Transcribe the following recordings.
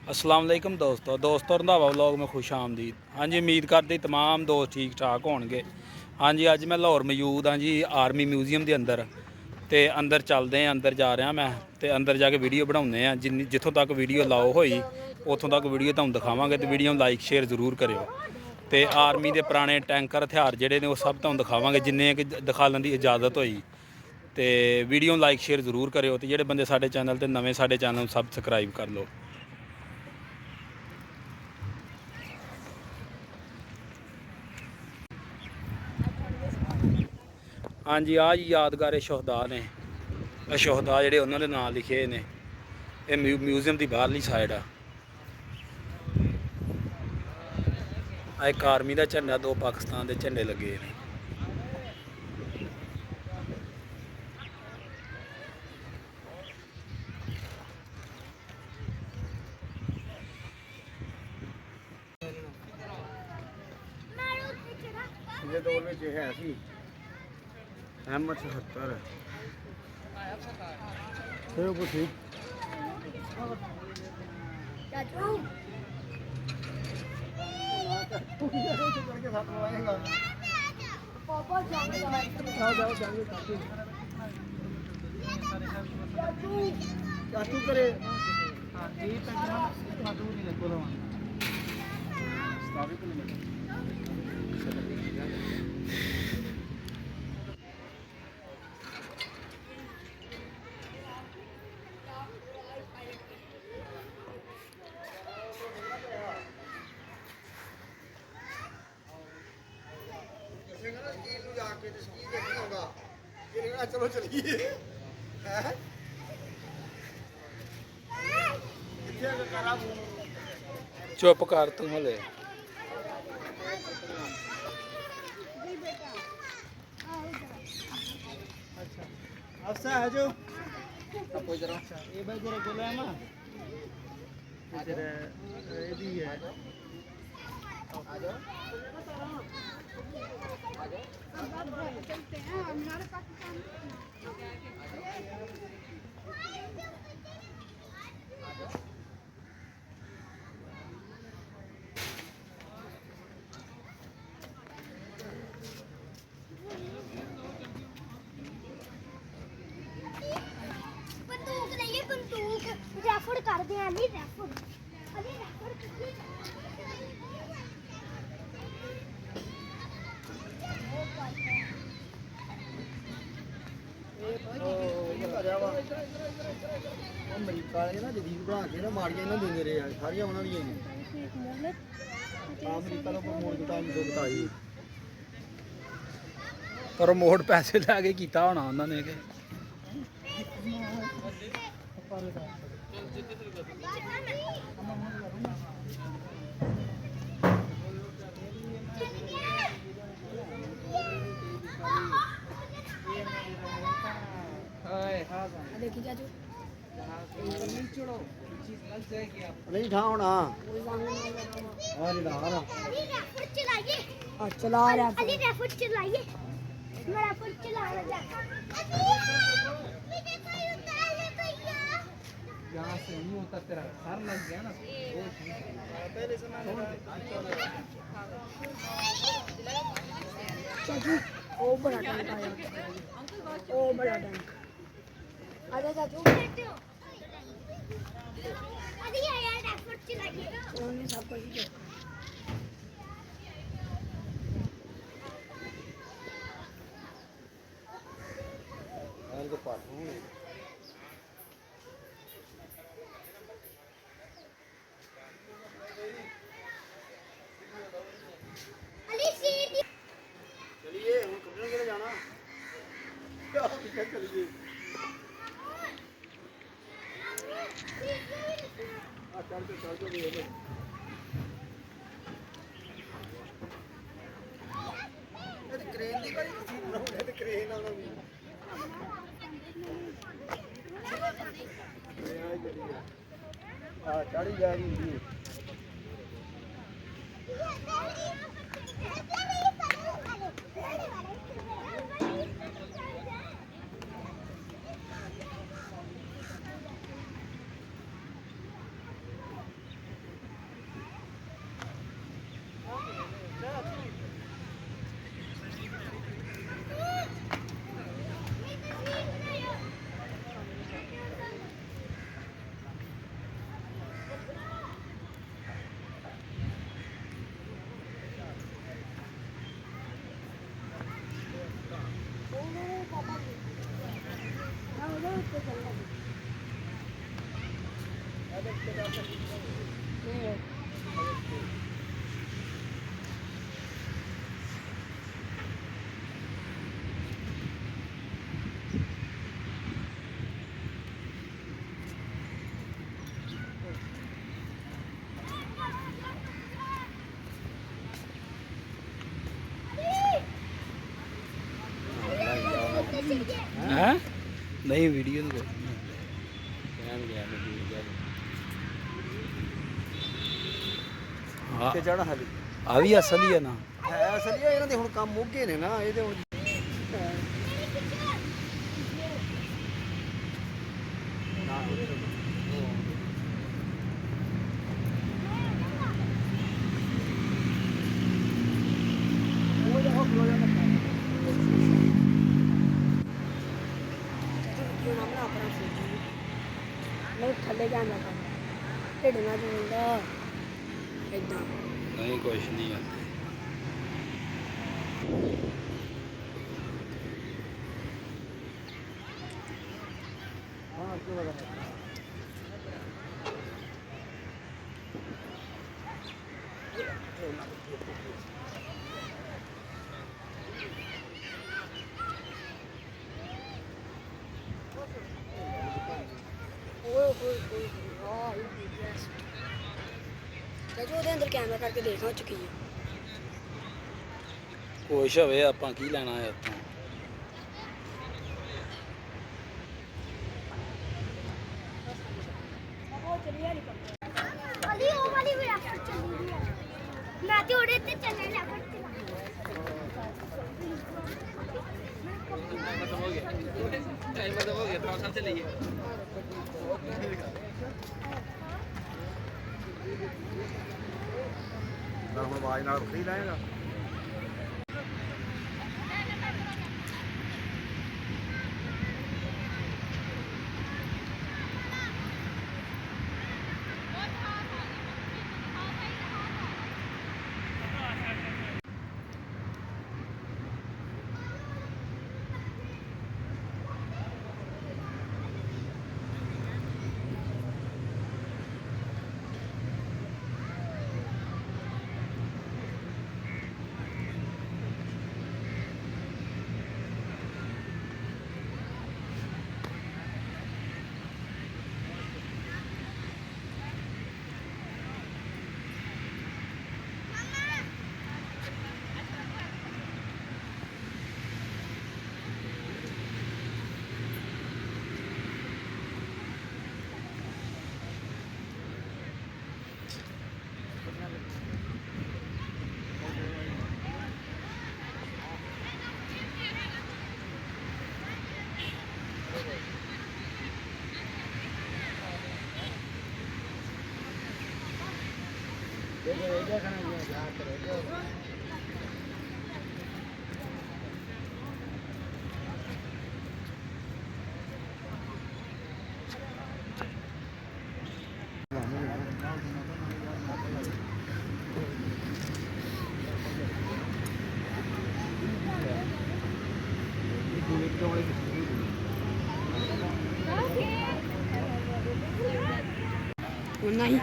अस्सलाम वालेकुम दोस्तों रंधावा व्लॉग में खुश आमदीद। हाँ जी, उम्मीद करते तमाम दोस्त ठीक ठाक होणगे। हाँ जी, अज मैं लाहौर मौजूद हाँ जी आर्मी म्यूजियम के अंदर ते अंदर चलते हैं, अंदर जा रहा मैं ते अंदर जाके वीडियो बनाने हैं। जितों तक वीडियो लाओ होई उतों तक वीडियो तुहानूं दिखावांगे तो वीडियो लाइक शेयर जरूर करियो। ते आर्मी के पुराने टैंकर हथियार जिहड़े ने वो सब तुहानूं दिखावांगे जिन्ने कि दिखाने की इजाज़त होई। तो वीडियो लाइक शेयर जरूर करियो ते जिहड़े बंदे साडे चैनल ते नवें साडे चैनल नूं सबसक्राइब कर लो। हाँ जी, आ जी यादगार शहदा ने, शहदा जिहड़े उन्होंने नाम लिखे ने। ये म्यूजियम की बाहरली साइड आ एक आर्मी का झंडा, दो पाकिस्तान के झंडे लगे ने। पिछले दौर में है सी M78 फिर कुछ ठीक चाचू करे चलो चलिए चुप कर तू हले। अच्छा है जो ये भाई जरा बोला है ना इधर ये भी है चलते हैं हमारे पाकिस्तान बंदूक नहीं बंदूक रेफर कर दे अली रेफर अमरीका वाले ना जदीद बना के ना मारियां इन्होंने देंगे रहे हैं सारियां उन्होंने ही अमरीका का मोड़ बता मुझे बताई प्रमोट पैसे लैके किया होना उन्होंने के देखी क्या जो नहीं था होना चला रहा अली रेफर चलाइए मैं रेफर चला रहा यहाँ से नहीं होता तेरा सर लग गया ना चाचू ओ बड़ा टैंक आया ओ बड़ा टैंक अरे चाचू अरे यार रेफर चलाइए उन्होंने सब कुछ किया अली सीट चलिए हम कपड़े के जाना चलिए चल क्रेन की भाई क्रेन आना भी चढ़ी जाएगी ਹੈ ਨਹੀਂ ਵੀਡੀਓ ਨੂੰ ਤੇ ਚੜਾ ਹਾਲੀ ਆ ਵੀ ਅਸਲੀ ਹੈ ਨਾ ਹੈ ਅਸਲੀ ਆ, ਇਹਨਾਂ ਦੇ ਹੁਣ ਕੰਮ ਮੁੱਕੇ ਨੇ ਨਾ ਇਹਦੇ ਹੁਣ मैं थले जाना था ढिडना जुंदा इदा ਨਹੀਂ ਕੁਛ ਨਹੀਂ ਆ ओए ओए ओए वाह ये बेस्ट जो ਉਹਦੇ ਅੰਦਰ ਕੈਮਰਾ ਕਰਕੇ ਦੇਖ ਹੋ ਚੁੱਕੀ ਹੈ ਕੁਛ ਹੋਵੇ ਆਪਾਂ ਕੀ ਲੈਣਾ ਹੈ ਇੱਥੋਂ ਵਾਲੀ ਉਹ ਵਾਲੀ ਵੀ ਰੱਖ ਚੱਲੀ ਦੀ ਹੈ ਮੈਂ ਤੇ ਉਹਦੇ ਤੇ ਚੱਲਣ ਲੱਗ ਪਈ ਹੁਣ ਆਵਾਜ਼ ਨਾਲ ਵੱਖਰੀ ਲਾਏਗਾ ਉਹਨਾਂ ਹੀ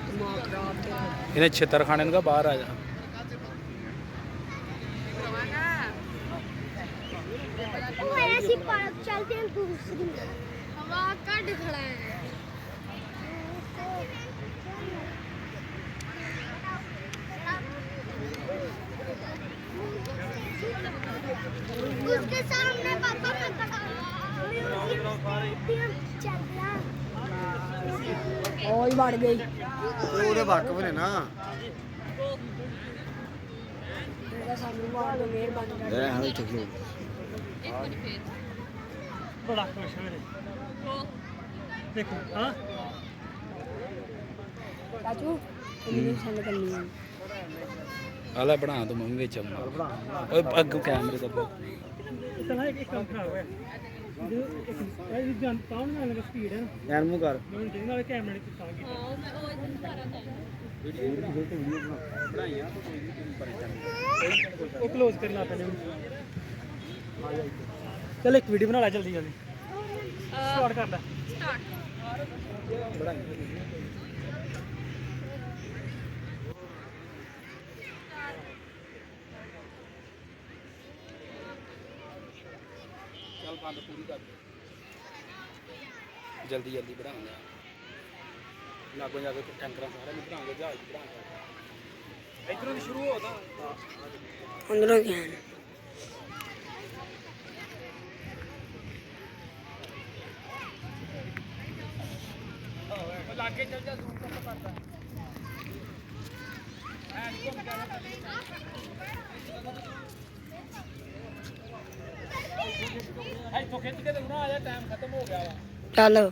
ਦਿਮਾਗ ਖਰਾਬ ਤੇ ਇਹਨੇ ਛਿੱਤਰ ਖਾਣੇ ਨੂੰ ਕਹਾ ਬਾਹਰ ਆ ਜਾ ਉਹ ਐਸੀ ਪਾਰਕ ਚਲਦੇ हैं दूसरी हवा कट खड़ा है उसके सामने पापा मैं खड़ा चल रहा ਉਹ ਹੀ ਵੜ ਗਈ ਤੇ ਉਹਦੇ ਵਾਕਫ ਨੇ ਨਾ ਇਹਦਾ ਸਾਨੂੰ ਮਾਰ ਦੋ ਮਿਹਰਬਾਨੀ ਕਰਕੇ ਇਹ ਹਾਲੇ ਚੱਲੋ ਬੜਾ ਖੁਸ਼ ਮੇਰੇ ਦੇਖੋ ਹਾਂ ਚਾਚੂ ਇਹਨੂੰ ਸੰਨ ਕਰਨੀ ਹੈ ਆਲਾ ਬਣਾ ਤੂੰ ਮੰਮੀ ਵਿੱਚ ਆਉਣਾ ਓਏ ਅੱਗੋਂ ਕੈਮਰੇ ਦਾ ਇਤਨਾ ਇੱਕ ਕੰਮ ਖਰਾਬ ਹੋਇਆ ਜੋ ਇੱਕ ਇਹ ਜਨ ਪਾਉਣ ਨਾਲ ਮੇਰੀ ਸਪੀਡ ਹੈ ਨਾ ਯਾਰ ਮੂੰਹ ਕਰ ਮੈਂ ਜਿਹਦੇ ਨਾਲ ਕੈਮਰੇ ਤੇ ਤਾਂ ਕੀਤਾ ਉਹ ਕਲੋਜ਼ ਕਰਨਾ ਪੈਣਾ ਚੱਲ ਇੱਕ ਵੀਡੀਓ ਬਣਾ ਲੈ ਜਲਦੀ ਜਲਦੀ ਸਟਾਰਟ ਕਰ ਲੈ ਚੱਲ ਬੰਦ ਪੂਰੀ ਕਰ ਜਲਦੀ ਜਲਦੀ ਬਣਾਉਂਦੇ ਆ ਲਾਗੋਂ ਜਾ ਕੇ ਟੈਂਕਰਾਂ ਸਾਰਾ ਨਹੀਂ ਬਣਾਉਂਦੇ ਜਹਾਜ਼ ਬਣਾਉਂਦੇ ਇਧਰੋਂ ਦੀ ਸ਼ੁਰੂ ਹੋ ਤਾਂ ਅੰਦਰੋਂ ਗਿਆ ਲਾਗੇ ਚੱਲ ਜਾ ਜ਼ੂਮ ਕਰਦਾ ਇੱਥੋਂ ਖਿੱਚ ਕੇ ਤੇ ਹੁਣ ਆ ਜਾ ਟਾਈਮ ਖਤਮ ਹੋ ਗਿਆ ਵਾ ਚੱਲ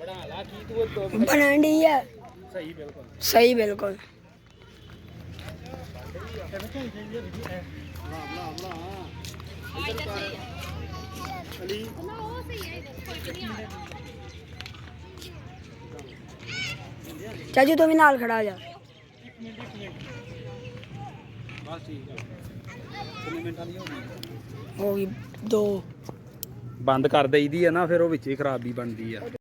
ਬਣਾ ਲਾ ਕੀ ਤੂੰ ਦੋ ਬਣਨ ਦੀ ਹੈ ਸਹੀ ਬਿਲਕੁਲ ਸਹੀ ਬਿਲਕੁਲ ਚਾਚੂ ਤੂੰ ਵੀ ਨਾਲ ਖੜਾ ਜਾ ਬਸ ਠੀਕ ਆ ਕਿੰਨੇ ਮਿੰਟਾਂ ਦੀ ਹੋ ਗਈ ਹੋ ਗਈ 2 ਬੰਦ ਕਰ ਦਈਦੀ ਆ ਨਾ ਫਿਰ ਉਹ ਵਿੱਚ ਹੀ ਖਰਾਬੀ ਬਣਦੀ ਆ